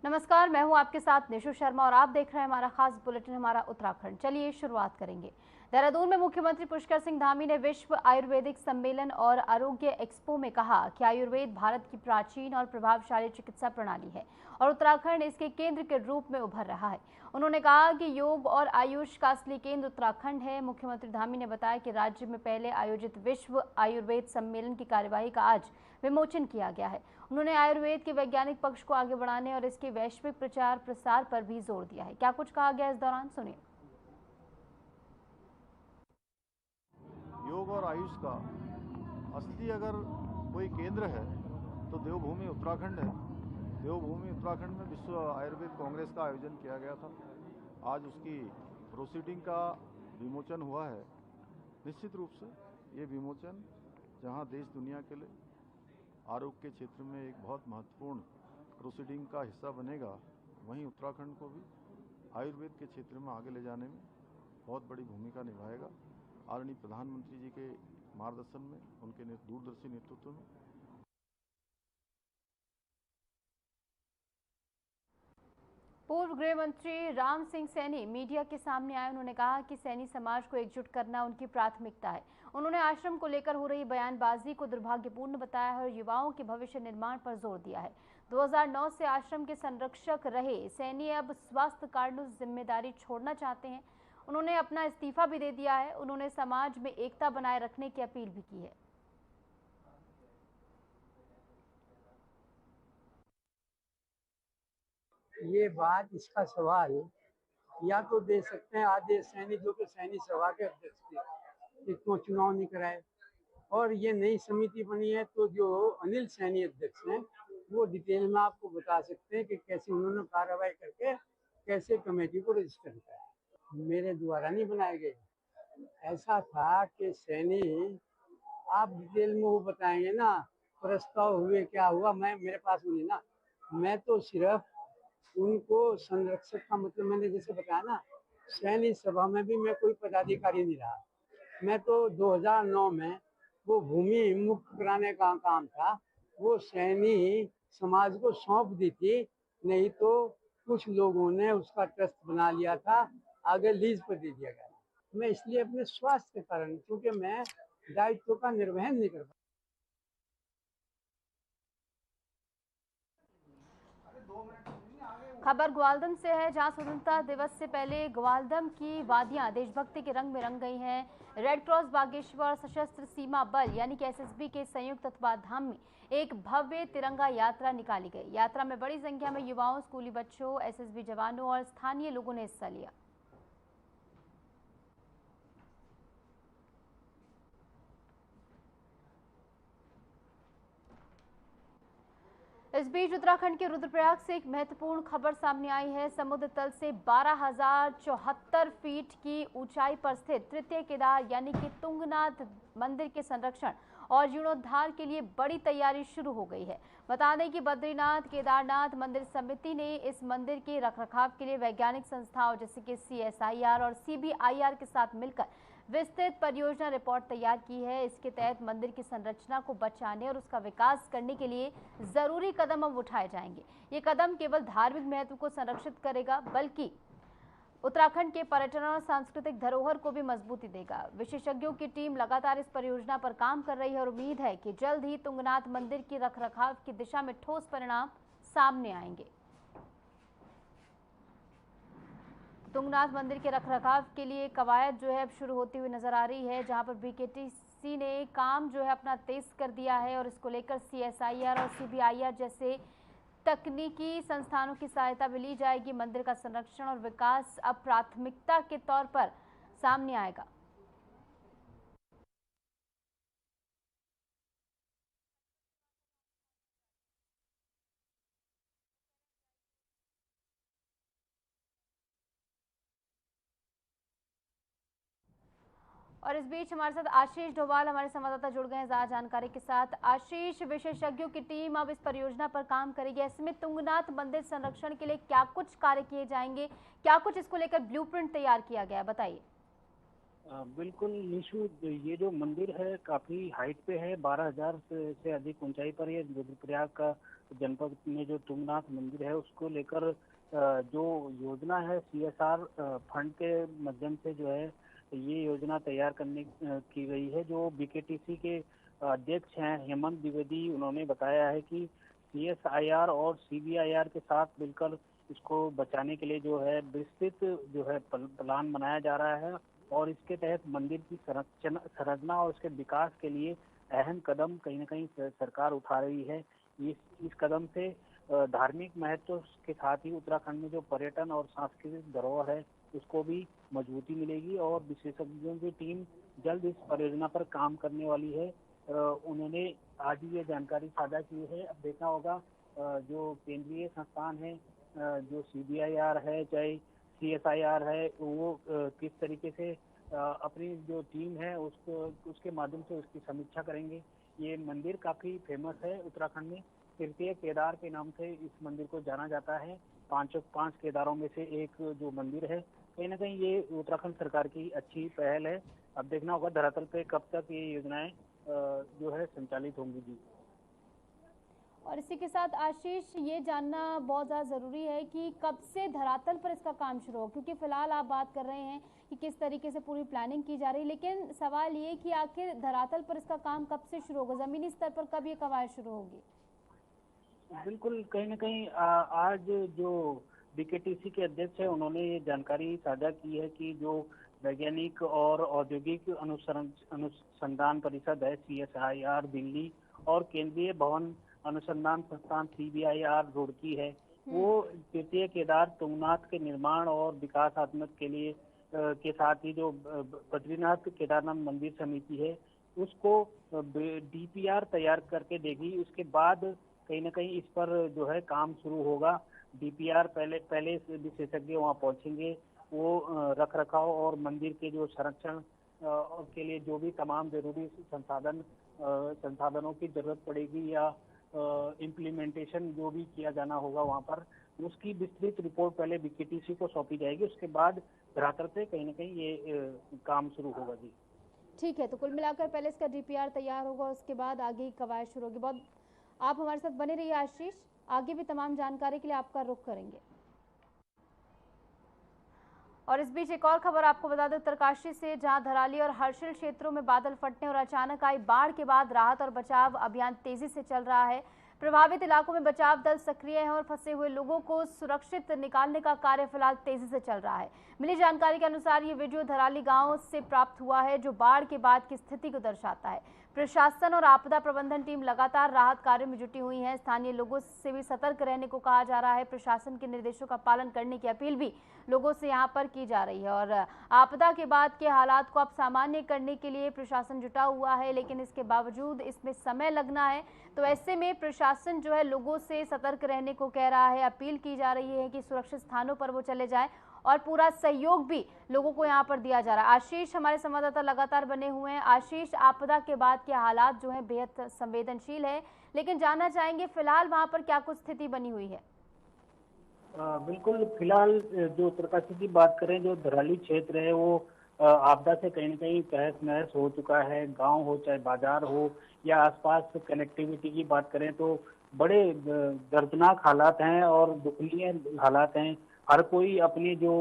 नमस्कार, मैं हूं आपके साथ निशु शर्मा और आप देख रहे हैं हमारा खास बुलेटिन हमारा उत्तराखंड। चलिए शुरुआत करेंगे। देहरादून में मुख्यमंत्री पुष्कर सिंह धामी ने विश्व आयुर्वेदिक सम्मेलन और आरोग्य एक्सपो में कहा कि आयुर्वेद भारत की प्राचीन और प्रभावशाली चिकित्सा प्रणाली है और उत्तराखंड इसके केंद्र के रूप में उभर रहा है। उन्होंने कहा कि योग और आयुष का असली केंद्र उत्तराखंड है। मुख्यमंत्री धामी ने बताया कि राज्य में पहले आयोजित विश्व आयुर्वेद सम्मेलन की कार्यवाही का आज विमोचन किया गया है। उन्होंने आयुर्वेद के वैज्ञानिक पक्ष को आगे बढ़ाने और इसके वैश्विक प्रचार प्रसार पर भी जोर दिया है। क्या कुछ कहा गया इस दौरान, सुनिए। योग और आयुष का असली अगर कोई केंद्र है तो देवभूमि उत्तराखंड है। देवभूमि उत्तराखंड में विश्व आयुर्वेद कांग्रेस का आयोजन किया गया था। आज उसकी प्रोसीडिंग का विमोचन हुआ है। निश्चित रूप से ये विमोचन जहां देश दुनिया के लिए आरोग्य के क्षेत्र में एक बहुत महत्वपूर्ण प्रोसीडिंग का हिस्सा बनेगा, वहीं उत्तराखंड को भी आयुर्वेद के क्षेत्र में आगे ले जाने में बहुत बड़ी भूमिका निभाएगा। आदरणीय प्रधानमंत्री जी के मार्गदर्शन में, उनके दूरदर्शी नेतृत्व में पूर्व गृह मंत्री राम सिंह सैनी मीडिया के सामने आए। उन्होंने कहा कि सैनी समाज को एकजुट करना उनकी प्राथमिकता है। उन्होंने आश्रम को लेकर हो रही बयानबाजी को दुर्भाग्यपूर्ण बताया है और युवाओं के भविष्य निर्माण पर जोर दिया है। 2009 से आश्रम के संरक्षक रहे सैनी अब स्वास्थ्य कारणों से जिम्मेदारी छोड़ना चाहते हैं। उन्होंने अपना इस्तीफा भी दे दिया है। उन्होंने समाज में एकता बनाए रखने की अपील भी की है। ये बात, इसका सवाल या तो दे सकते हैं आदेश सैनी, जो कि सैनी सभा के अध्यक्ष थे, क्यों चुनाव नहीं कराए। और ये नई समिति बनी है तो जो अनिल सैनी अध्यक्ष हैं वो डिटेल में आपको बता सकते हैं कि कैसे उन्होंने कार्रवाई करके कैसे कमेटी को रजिस्टर किया। मेरे द्वारा नहीं बनाए गए। ऐसा था कि सैनी, आप डिटेल में वो बताएंगे ना, प्रस्ताव हुए क्या हुआ, मैं मेरे पास नहीं ना। मैं तो सिर्फ उनको संरक्षक का मतलब, मैंने जैसे बताया ना, सैनिक सभा में भी मैं कोई पदाधिकारी नहीं रहा। मैं तो 2009 में वो भूमि मुक्त कराने का काम था, वो सैनी समाज को सौंप दी थी। नहीं तो कुछ लोगों ने उसका ट्रस्ट बना लिया था, आगे लीज पर दे दिया गया। मैं इसलिए अपने स्वास्थ्य के कारण, क्योंकि मैं दायित्व का निर्वहन नहीं कर पाता। खबर ग्वालदम से है, जहां स्वतंत्रता दिवस से पहले ग्वालदम की वादियां देशभक्ति के रंग में रंग गई हैं। रेड क्रॉस बागेश्वर सशस्त्र सीमा बल यानी कि एसएसबी के संयुक्त तत्वाधान में एक भव्य तिरंगा यात्रा निकाली गई। यात्रा में बड़ी संख्या में युवाओं, स्कूली बच्चों, एसएसबी जवानों और स्थानीय लोगों ने हिस्सा लिया। इस बीच उत्तराखंड के रुद्रप्रयाग से एक महत्वपूर्ण खबर सामने आई है। समुद्र तल से 12,074 फीट की ऊंचाई पर स्थित तृतीय केदार यानी कि तुंगनाथ मंदिर के संरक्षण और जीर्णोद्धार के लिए बड़ी तैयारी शुरू हो गई है। बता दें कि बद्रीनाथ केदारनाथ मंदिर समिति ने इस मंदिर के रखरखाव के लिए वैज्ञानिक संस्थाओं जैसे कि CSIR और CBIR के साथ मिलकर विस्तृत परियोजना रिपोर्ट तैयार की है। इसके तहत मंदिर की संरचना को बचाने और उसका विकास करने के लिए जरूरी कदम अब उठाए जाएंगे। ये कदम केवल धार्मिक महत्व को संरक्षित करेगा, बल्कि उत्तराखंड के पर्यटन और सांस्कृतिक धरोहर को भी मजबूती देगा। विशेषज्ञों की टीम लगातार इस परियोजना पर काम कर रही है और उम्मीद है कि जल्द ही तुंगनाथ मंदिर की रखरखाव की दिशा में ठोस परिणाम सामने आएंगे। तुंगनाथ मंदिर के रखरखाव के लिए कवायद जो है अब शुरू होती हुई नजर आ रही है, जहां पर BKTC ने काम जो है अपना तेज कर दिया है और इसको लेकर CSIR और CBIR जैसे तकनीकी संस्थानों की सहायता भी ली जाएगी। मंदिर का संरक्षण और विकास अब प्राथमिकता के तौर पर सामने आएगा। और इस बीच हमारे साथ आशीष डोभाल हमारे संवाददाता जुड़ गए हैं ज्यादा जानकारी के साथ। आशीष, विशेषज्ञों की टीम अब इस परियोजना पर काम करेगी। ऐसे में तुंगनाथ मंदिर संरक्षण के लिए क्या कुछ कार्य किए जाएंगे, क्या कुछ इसको लेकर ब्लूप्रिंट तैयार किया गया है, बताइए। बिल्कुल निशु, ये जो मंदिर है काफी हाइट पे है, 12,000 से अधिक ऊंचाई पर। ये रुद्रप्रयाग का जनपद में जो तुंगनाथ मंदिर है उसको लेकर जो योजना है CSR फंड के माध्यम से जो है ये योजना तैयार करने की गई है। जो BKTC के अध्यक्ष हैं हेमंत द्विवेदी, उन्होंने बताया है कि CSIR और CBIR के साथ मिलकर इसको बचाने के लिए जो है विस्तृत जो है प्लान बनाया जा रहा है और इसके तहत मंदिर की संरचना और उसके विकास के लिए अहम कदम कहीं न कहीं सरकार उठा रही है। इस कदम से धार्मिक महत्व के साथ ही उत्तराखंड में जो पर्यटन और सांस्कृतिक धरोहर है उसको भी मजबूती मिलेगी और विशेषज्ञों की टीम जल्द इस परियोजना पर काम करने वाली है। उन्होंने आज ही ये जानकारी साझा की है। अब देखना होगा जो केंद्रीय संस्थान है, जो CBIR है चाहे CSIR है, वो किस तरीके से अपनी जो टीम है उसके माध्यम से उसकी समीक्षा करेंगे। ये मंदिर काफ़ी फेमस है उत्तराखंड में, तृतीय केदार के नाम से इस मंदिर को जाना जाता है। पांच केदारों में से एक जो मंदिर है, कहीं ना कहीं ये उत्तराखंड सरकार की अच्छी पहल है। अब देखना होगा धरातल पे कब तक ये योजनाएं जो है संचालित होंगी जी। और इसी के साथ आशीष, ये जानना बहुत ज़्यादा ज़रूरी है कि कब से धरातल पर इसका काम शुरू हो, क्योंकि फिलहाल आप बात कर रहे हैं कि किस तरीके से पूरी प्लानिंग की जा रही है, लेकिन सवाल ये कि आखिर धरातल पर इसका काम कब से शुरू होगा, ज़मीनी स्तर पर कब ये कवायद शुरू होगी? बिल्कुल, कहीं ना कहीं आज जो BKTC के अध्यक्ष है उन्होंने ये जानकारी साझा की है कि जो वैज्ञानिक और औद्योगिक अनुसंधान परिषद है CSIR दिल्ली और केंद्रीय भवन अनुसंधान संस्थान CBIR रुड़की है, वो तृतीय केदार तुंगनाथ के निर्माण और विकासात्मक के लिए के साथ ही जो बद्रीनाथ केदारनाथ मंदिर समिति है उसको DPR तैयार करके देगी। उसके बाद कहीं ना कहीं इस पर जो है काम शुरू होगा। DPR पहले विशेषज्ञ वहाँ पहुंचेंगे, वो रख रखाव और मंदिर के जो संरक्षण के लिए जो भी तमाम जरूरी संसाधनों की जरूरत पड़ेगी या इम्प्लीमेंटेशन जो भी किया जाना होगा वहाँ पर, उसकी विस्तृत रिपोर्ट पहले BKTC को सौंपी जाएगी। उसके बाद धरातल पे कहीं ना कहीं ये काम शुरू होगा जी। ठीक है, तो कुल मिलाकर पहले इसका DPR तैयार होगा, उसके बाद आगे कवायद शुरू होगी। बहुत आप हमारे साथ बने रहिए आशीष, आगे भी तमाम जानकारी के लिए आपका रुख करेंगे। और इस बीच एक और खबर आपको बता दें उत्तरकाशी से, जहां धराली और हर्षिल क्षेत्रों में बादल फटने और अचानक आई बाढ़ के बाद राहत और बचाव अभियान तेजी से चल रहा है। प्रभावित इलाकों में बचाव दल सक्रिय हैं और फंसे हुए लोगों को सुरक्षित निकालने का कार्य फिलहाल तेजी से चल रहा है। मिली जानकारी के अनुसार ये वीडियो धराली गांव से प्राप्त हुआ है, जो बाढ़ के बाद की स्थिति को दर्शाता है। प्रशासन और आपदा प्रबंधन टीम लगातार राहत कार्य में जुटी हुई है। स्थानीय लोगों से भी सतर्क रहने को कहा जा रहा है। प्रशासन के निर्देशों का पालन करने की अपील भी लोगों से यहां पर की जा रही है। और आपदा के बाद के हालात को अब सामान्य करने के लिए प्रशासन जुटा हुआ है, लेकिन इसके बावजूद इसमें समय लगना है। तो ऐसे में प्रशासन जो है लोगों से सतर्क रहने को कह रहा है। अपील की जा रही है कि सुरक्षित स्थानों पर वो चले जाएं और पूरा सहयोग भी लोगों को यहाँ पर दिया जा रहा है। आशीष, हमारे संवाददाता लगातार बने हुए हैं। आशीष, आपदा के बाद के हालात जो हैं बेहद संवेदनशील है, लेकिन जानना चाहेंगे फिलहाल वहाँ पर क्या कुछ स्थिति बनी हुई है? बिल्कुल, फिलहाल जो उत्तरकाशी की बात करें, जो धराली क्षेत्र है वो आपदा से कहीं ना कहीं तहस नहस हो चुका है। गांव हो चाहे बाजार हो या आसपास कनेक्टिविटी की बात करें तो बड़े दर्दनाक हालात हैं और दुखनीय हालात हैं। हर कोई अपने जो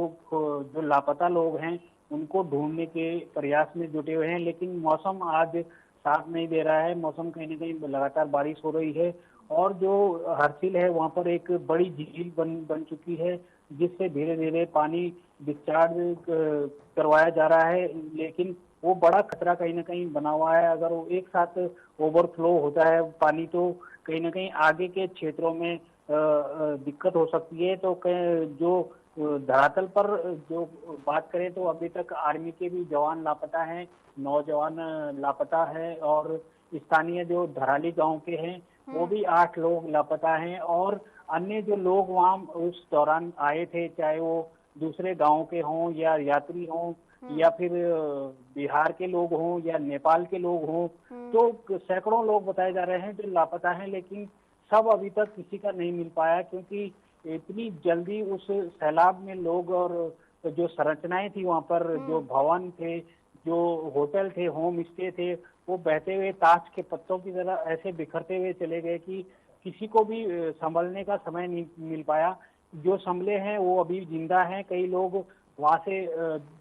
लापता लोग हैं उनको ढूंढने के प्रयास में जुटे हुए हैं, लेकिन मौसम आज साथ नहीं दे रहा है। मौसम कहीं ना कहीं लगातार बारिश हो रही है और जो हर्षिल है वहाँ पर एक बड़ी झील बन चुकी है, जिससे धीरे धीरे पानी डिस्चार्ज करवाया जा रहा है, लेकिन वो बड़ा खतरा कहीं ना कहीं बना हुआ है। अगर वो एक साथ ओवरफ्लो होता है पानी तो कहीं ना कहीं आगे के क्षेत्रों में दिक्कत हो सकती है। तो जो धरातल पर जो बात करें तो अभी तक आर्मी के भी जवान लापता हैं, 9 जवान लापता है और स्थानीय जो धराली गांव के हैं वो भी 8 लोग लापता हैं और अन्य जो लोग वहाँ उस दौरान आए थे, चाहे वो दूसरे गांव के हों या यात्री हों या फिर बिहार के लोग हों या नेपाल के लोग हों, तो सैकड़ों लोग बताए जा रहे हैं जो लापता हैं, लेकिन सब अभी तक किसी का नहीं मिल पाया, क्योंकि इतनी जल्दी उस सैलाब में लोग और जो संरचनाएं थी वहाँ पर, जो भवन थे, जो होटल थे, होम स्टे थे, वो बहते हुए ताश के पत्तों की तरह ऐसे बिखरते हुए चले गए कि किसी को भी संभलने का समय नहीं मिल पाया। जो संभले हैं वो अभी जिंदा हैं। कई लोग वहां से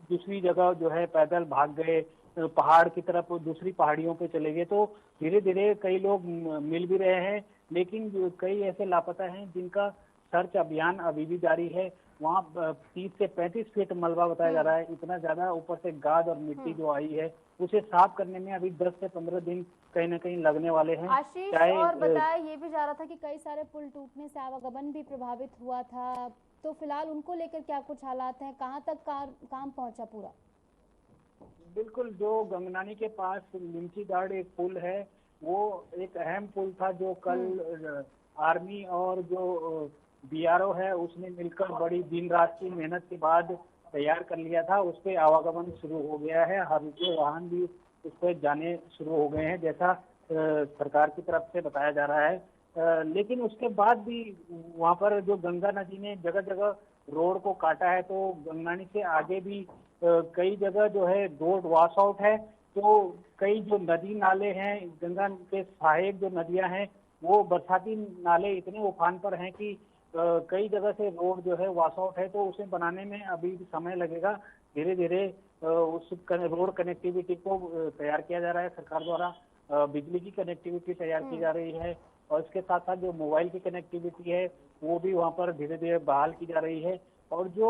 दूसरी जगह जो है पैदल भाग गए, पहाड़ की तरफ दूसरी पहाड़ियों पे चले गए। तो धीरे धीरे कई लोग मिल भी रहे हैं, लेकिन कई ऐसे लापता हैं जिनका सर्च अभियान अभी भी जारी है। वहाँ 30 से 35 फीट मलबा बताया जा रहा है। इतना ज्यादा ऊपर से गाद और मिट्टी जो आई है, उसे साफ करने में अभी 10 से 15 दिन कहीं ना कहीं लगने वाले हैं। आशीष, और बताया ये भी जा रहा था कि कई सारे पुल टूटने से आवागमन भी प्रभावित हुआ था, तो फिलहाल उनको लेकर क्या कुछ हालात हैं, कहाँ तक काम पहुंचा पूरा? बिल्कुल, जो गंगनानी के पास लिमचीगढ़ एक पुल है, वो एक अहम पुल था जो कल आर्मी और जो बीआरओ है उसने मिलकर बड़ी दिन रात की मेहनत के बाद तैयार कर लिया था। उस पर आवागमन शुरू हो गया है, हल्के वाहन भी उस पर जाने शुरू हो गए हैं, जैसा सरकार की तरफ से बताया जा रहा है। लेकिन उसके बाद भी वहाँ पर जो गंगा नदी ने जगह जगह रोड को काटा है, तो गंगनानी से आगे भी कई जगह जो है रोड वॉश आउट है। तो कई जो नदी नाले हैं, गंगा के सहायक जो नदियां हैं, वो बरसाती नाले इतने उफान पर हैं कि कई जगह से रोड जो है वॉश आउट है। तो उसे बनाने में अभी भी समय लगेगा। धीरे धीरे उस रोड कनेक्टिविटी को तैयार किया जा रहा है सरकार द्वारा। बिजली की कनेक्टिविटी तैयार की जा रही है, और इसके साथ साथ जो मोबाइल की कनेक्टिविटी है वो भी वहाँ पर धीरे धीरे बहाल की जा रही है। और जो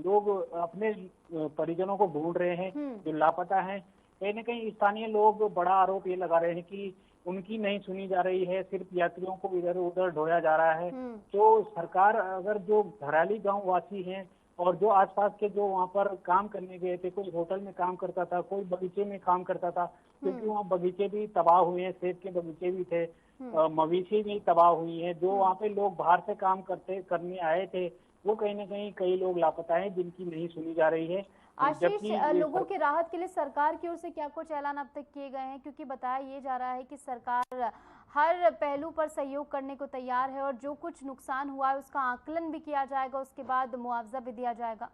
लोग अपने परिजनों को ढूंढ रहे हैं, जो लापता हैं, कहीं ना कहीं स्थानीय लोग बड़ा आरोप ये लगा रहे हैं कि उनकी नहीं सुनी जा रही है, सिर्फ यात्रियों को इधर उधर ढोया जा रहा है। तो सरकार अगर जो घराली गांव वासी हैं और जो आसपास के जो वहाँ पर काम करने गए थे, कोई होटल में काम करता था, कोई बगीचे में काम करता था, क्योंकि वहाँ बगीचे भी तबाह हुए हैं, सेब के बगीचे भी थे, मवेशी भी तबाह हुई है। जो वहाँ पे लोग बाहर से काम करने आए थे, वो कहीं ना कहीं कई लोग लापता हैं जिनकी नहीं सुनी जा रही है। आशीष, लोगों की राहत के लिए सरकार की ओर से क्या कुछ ऐलान अब तक किए गए हैं? क्योंकि बताया ये जा रहा है कि सरकार हर पहलू पर सहयोग करने को तैयार है और जो कुछ नुकसान हुआ है उसका आकलन भी किया जाएगा, उसके बाद मुआवजा भी दिया जाएगा।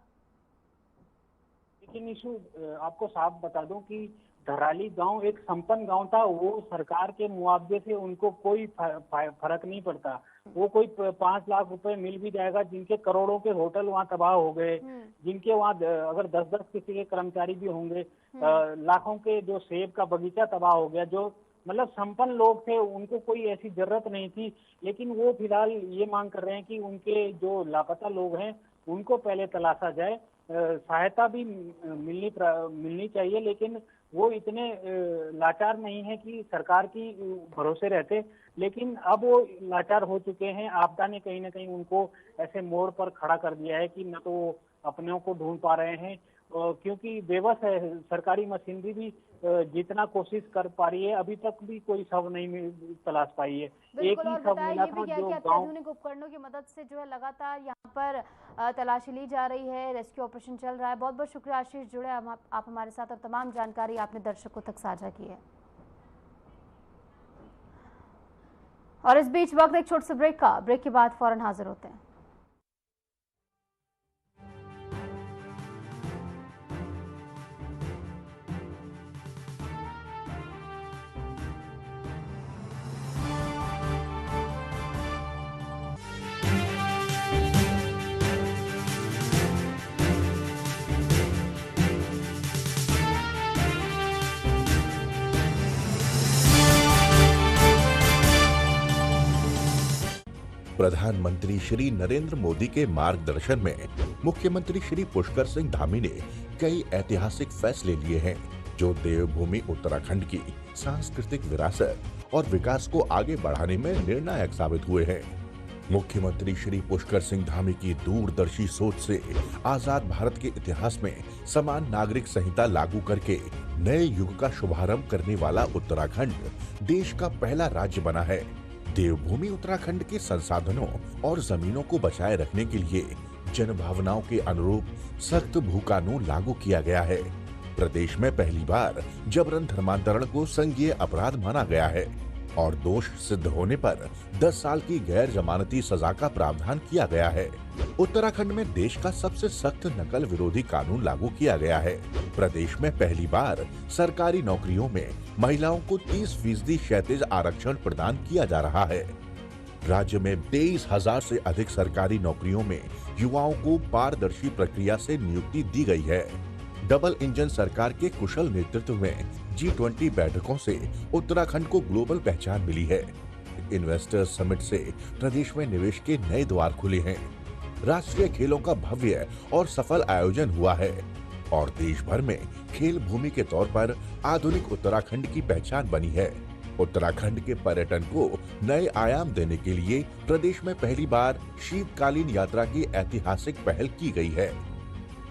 लेकिन इशू आपको साफ बता दूं कि धराली गांव एक संपन्न गांव था। वो सरकार के मुआवजे से उनको कोई फर्क नहीं पड़ता। वो कोई 5 लाख रुपए मिल भी जाएगा, जिनके करोड़ों के होटल वहाँ तबाह हो गए, जिनके वहाँ अगर 10-10 किसी के कर्मचारी भी होंगे, लाखों के जो सेब का बगीचा तबाह हो गया। जो मतलब संपन्न लोग थे, उनको कोई ऐसी जरूरत नहीं थी। लेकिन वो फिलहाल ये मांग कर रहे हैं कि उनके जो लापता लोग हैं उनको पहले तलाशा जाए। सहायता भी मिलनी चाहिए, लेकिन वो इतने लाचार नहीं है कि सरकार की भरोसे रहते। लेकिन अब वो लाचार हो चुके हैं। आपदा ने कहीं ना कहीं उनको ऐसे मोड़ पर खड़ा कर दिया है कि न तो वो अपनों को ढूंढ पा रहे हैं, क्योंकि बेबस है। सरकारी मशीनरी भी जितना कोशिश कर पा रही है, अभी तक भी कोई शव नहीं तलाश पाई है। एक ही शव मिला था जो अत्याधुनिक उपकरणों की मदद से जो है लगातार यहाँ पर तलाशी ली जा रही है, रेस्क्यू ऑपरेशन चल रहा है। बहुत बहुत शुक्रिया आशीष, जुड़े आप हमारे साथ और तमाम जानकारी आपने दर्शकों तक साझा की है। और इस बीच वक्त एक छोटे से ब्रेक का, ब्रेक के बाद फौरन हाजिर होते हैं। प्रधानमंत्री श्री नरेंद्र मोदी के मार्गदर्शन में मुख्यमंत्री श्री पुष्कर सिंह धामी ने कई ऐतिहासिक फैसले लिए हैं, जो देवभूमि उत्तराखंड की सांस्कृतिक विरासत और विकास को आगे बढ़ाने में निर्णायक साबित हुए हैं। मुख्यमंत्री श्री पुष्कर सिंह धामी की दूरदर्शी सोच से आजाद भारत के इतिहास में समान नागरिक संहिता लागू करके नए युग का शुभारंभ करने वाला उत्तराखंड देश का पहला राज्य बना है। देवभूमि उत्तराखंड के संसाधनों और जमीनों को बचाए रखने के लिए जनभावनाओं के अनुरूप सख्त भू कानून लागू किया गया है। प्रदेश में पहली बार जबरन धर्मांतरण को संज्ञेय अपराध माना गया है। और दोष सिद्ध होने पर 10 साल की गैर जमानती सजा का प्रावधान किया गया है। उत्तराखंड में देश का सबसे सख्त नकल विरोधी कानून लागू किया गया है। प्रदेश में पहली बार सरकारी नौकरियों में महिलाओं को 30% क्षैतिज आरक्षण प्रदान किया जा रहा है। राज्य में 23,000 से अधिक सरकारी नौकरियों में युवाओं को पारदर्शी प्रक्रिया से नियुक्ति दी गई है। डबल इंजन सरकार के कुशल नेतृत्व में G20 बैठकों से उत्तराखंड को ग्लोबल पहचान मिली है। इन्वेस्टर्स समिट से प्रदेश में निवेश के नए द्वार खुले हैं। राष्ट्रीय खेलों का भव्य और सफल आयोजन हुआ है और देश भर में खेल भूमि के तौर पर आधुनिक उत्तराखंड की पहचान बनी है। उत्तराखंड के पर्यटन को नए आयाम देने के लिए प्रदेश में पहली बार शीतकालीन यात्रा की ऐतिहासिक पहल की गई है।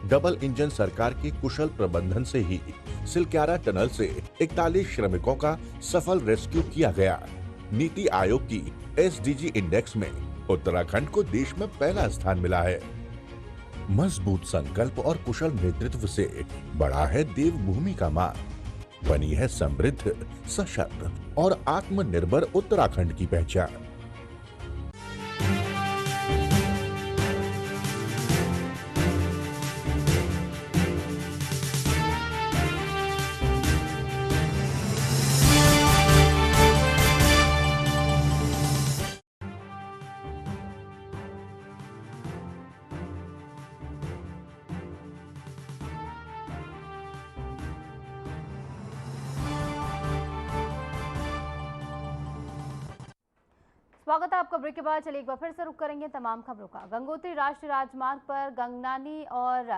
डबल इंजन सरकार के कुशल प्रबंधन से ही सिलक्यारा टनल से 41 श्रमिकों का सफल रेस्क्यू किया गया। नीति आयोग की SDG इंडेक्स में उत्तराखंड को देश में पहला स्थान मिला है। मजबूत संकल्प और कुशल नेतृत्व से बढ़ा है देवभूमि का मान, बनी है समृद्ध, सशक्त और आत्मनिर्भर उत्तराखंड की पहचान। स्वागत है आपका ब्रेक के बाद। चलिए एक बार फिर से रुक करेंगे तमाम खबरों का। गंगोत्री राष्ट्रीय राजमार्ग पर गंगनानी और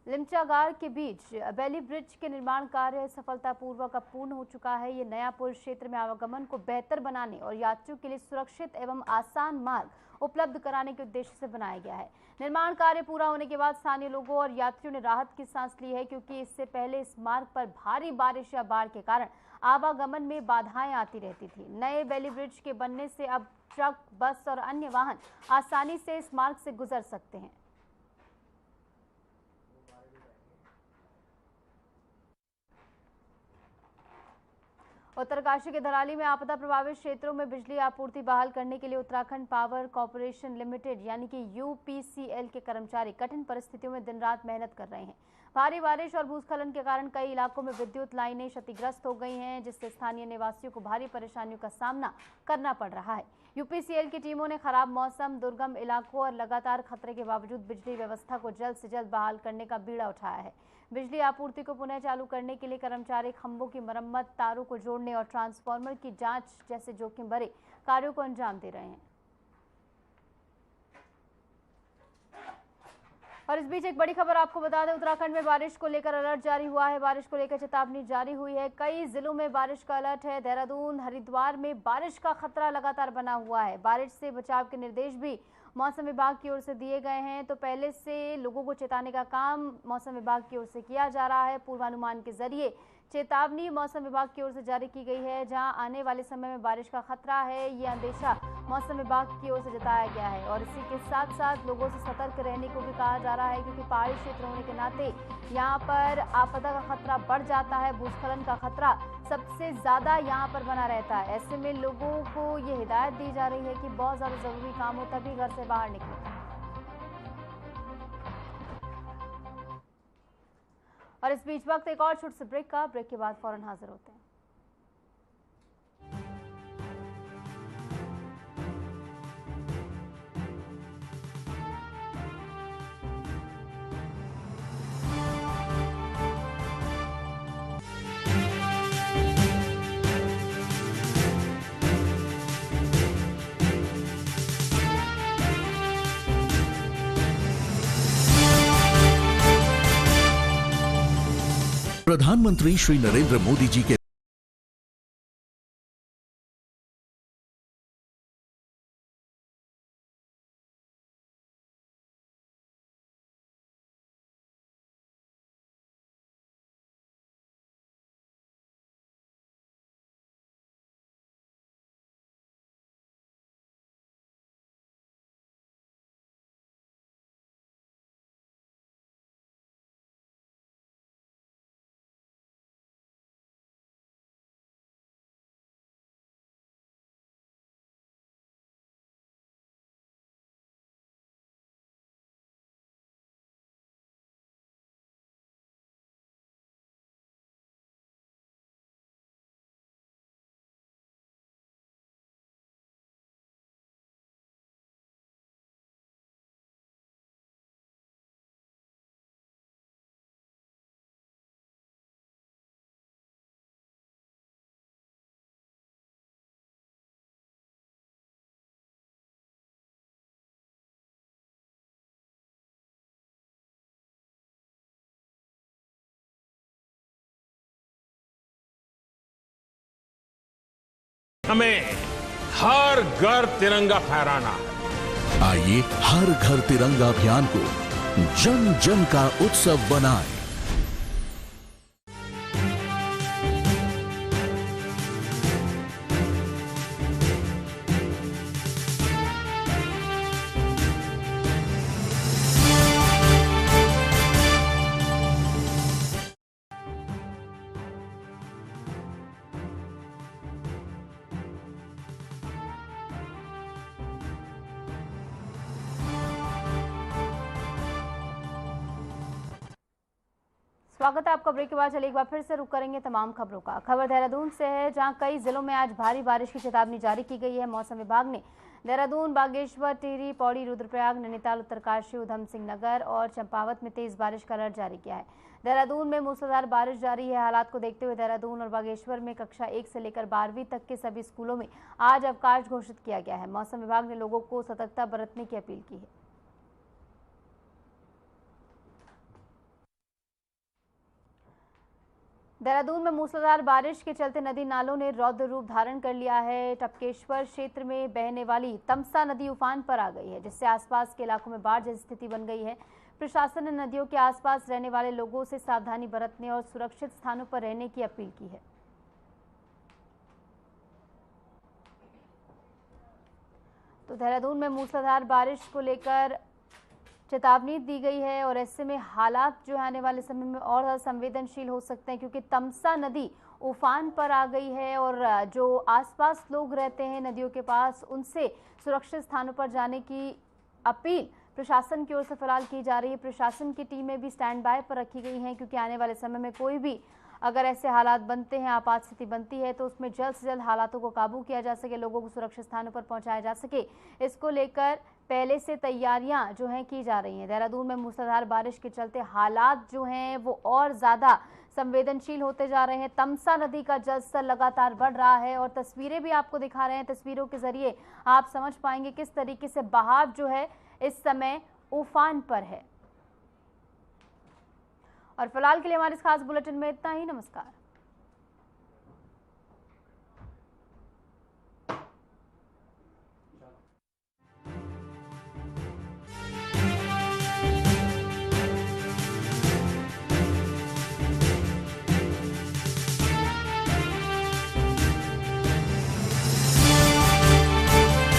लिमचागार के बीच बेली ब्रिज के निर्माण कार्य सफलतापूर्वक पूर्ण हो चुका है। ये नया पुल क्षेत्र में आवागमन को बेहतर बनाने और यात्रियों के लिए सुरक्षित एवं आसान मार्ग उपलब्ध कराने के उद्देश्य से बनाया गया है। निर्माण कार्य पूरा होने के बाद स्थानीय लोगों और यात्रियों ने राहत की सांस ली है, क्योंकि इससे पहले इस मार्ग पर भारी बारिश या बाढ़ के कारण आवागमन में बाधाएं आती रहती थी। नए बेली ब्रिज के बनने से अब ट्रक, बस और अन्य वाहन आसानी से इस मार्ग से गुजर सकते हैं। उत्तरकाशी के धराली में आपदा प्रभावित क्षेत्रों में बिजली आपूर्ति बहाल करने के लिए उत्तराखंड पावर कॉर्पोरेशन लिमिटेड यानी कि UPCL के कर्मचारी कठिन परिस्थितियों में दिन रात मेहनत कर रहे हैं। भारी बारिश और भूस्खलन के कारण कई इलाकों में विद्युत लाइनें क्षतिग्रस्त हो गई हैं, जिससे स्थानीय निवासियों को भारी परेशानियों का सामना करना पड़ रहा है। UPCL की टीमों ने खराब मौसम, दुर्गम इलाकों और लगातार खतरे के बावजूद बिजली व्यवस्था को जल्द से जल्द बहाल करने का बीड़ा उठाया है। बिजली आपूर्ति को पुनः चालू करने के लिए कर्मचारी खंभों की मरम्मत, तारों को जोड़ने और ट्रांसफार्मर की जांच जैसे जोखिम भरे कार्यों को अंजाम दे रहे हैं। और इस बीच एक बड़ी खबर आपको बता दें, उत्तराखंड में बारिश को लेकर अलर्ट जारी हुआ है। बारिश को लेकर चेतावनी जारी हुई है। कई जिलों में बारिश का अलर्ट है। देहरादून, हरिद्वार में बारिश का खतरा लगातार बना हुआ है। बारिश से बचाव के निर्देश भी मौसम विभाग की ओर से दिए गए हैं। तो पहले से लोगों को चेताने का काम मौसम विभाग की ओर से किया जा रहा है। पूर्वानुमान के जरिए चेतावनी मौसम विभाग की ओर से जारी की गई है। जहां आने वाले समय में बारिश का खतरा है, ये अंदेशा मौसम विभाग की ओर से जताया गया है। और इसी के साथ साथ लोगों से सतर्क रहने को भी कहा जा रहा है, क्योंकि पहाड़ी क्षेत्र होने के नाते यहाँ पर आपदा का खतरा बढ़ जाता है। भूस्खलन का खतरा सबसे ज्यादा यहाँ पर बना रहता है। ऐसे में लोगों को ये हिदायत दी जा रही है कि बहुत ज्यादा जरूरी काम हो तभी घर से बाहर निकलें। और इस बीच वक्त एक और छोटे से ब्रेक का। ब्रेक के बाद फौरन हाजिर होते हैं। प्रधानमंत्री श्री नरेंद्र मोदी जी के हमें हर घर तिरंगा फहराना है। आइए हर घर तिरंगा अभियान को जन जन का उत्सव बनाएं। स्वागत है आपका। ब्रेक के बाद चलिए एक बार फिर से रुक करेंगे तमाम खबरों का। खबर देहरादून से है, जहां कई जिलों में आज भारी बारिश की चेतावनी जारी की गई है। मौसम विभाग ने देहरादून, बागेश्वर, टिहरी, पौड़ी, रुद्रप्रयाग, नैनीताल, उत्तरकाशी, उधम सिंह नगर और चंपावत में तेज बारिश का अलर्ट जारी किया है। देहरादून में मूसलाधार बारिश जारी है। हालात को देखते हुए देहरादून और बागेश्वर में कक्षा 1 से लेकर 12वीं तक के सभी स्कूलों में आज अवकाश घोषित किया गया है। मौसम विभाग ने लोगों को सतर्कता बरतने की अपील की है। देहरादून में मूसलाधार बारिश के चलते नदी नालों ने रौद्र रूप धारण कर लिया है। टपकेश्वर क्षेत्र में बहने वाली तमसा नदी उफान पर आ गई है, जिससे आसपास के इलाकों में बाढ़ जैसी स्थिति बन गई है। प्रशासन ने नदियों के आसपास रहने वाले लोगों से सावधानी बरतने और सुरक्षित स्थानों पर रहने की अपील की है। तो देहरादून में मूसलाधार बारिश को लेकर चेतावनी दी गई है और ऐसे में हालात जो है आने वाले समय में और ज़्यादा संवेदनशील हो सकते हैं, क्योंकि तमसा नदी उफान पर आ गई है और जो आसपास लोग रहते हैं नदियों के पास, उनसे सुरक्षित स्थानों पर जाने की अपील प्रशासन की ओर से फिलहाल की जा रही है। प्रशासन की टीमें भी स्टैंड बाय पर रखी गई हैं, क्योंकि आने वाले समय में कोई भी अगर ऐसे हालात बनते हैं, आपात स्थिति बनती है, तो उसमें जल्द से जल्द हालातों को काबू किया जा सके, लोगों को सुरक्षित स्थानों पर पहुंचाया जा सके, इसको लेकर पहले से तैयारियां जो हैं की जा रही हैं। देहरादून में मूसलाधार बारिश के चलते हालात जो हैं वो और ज़्यादा संवेदनशील होते जा रहे हैं। तमसा नदी का जलस्तर लगातार बढ़ रहा है और तस्वीरें भी आपको दिखा रहे हैं। तस्वीरों के जरिए आप समझ पाएंगे किस तरीके से बहाव जो है इस समय उफान पर है। और फिलहाल के लिए हमारे इस खास बुलेटिन में इतना ही। नमस्कार।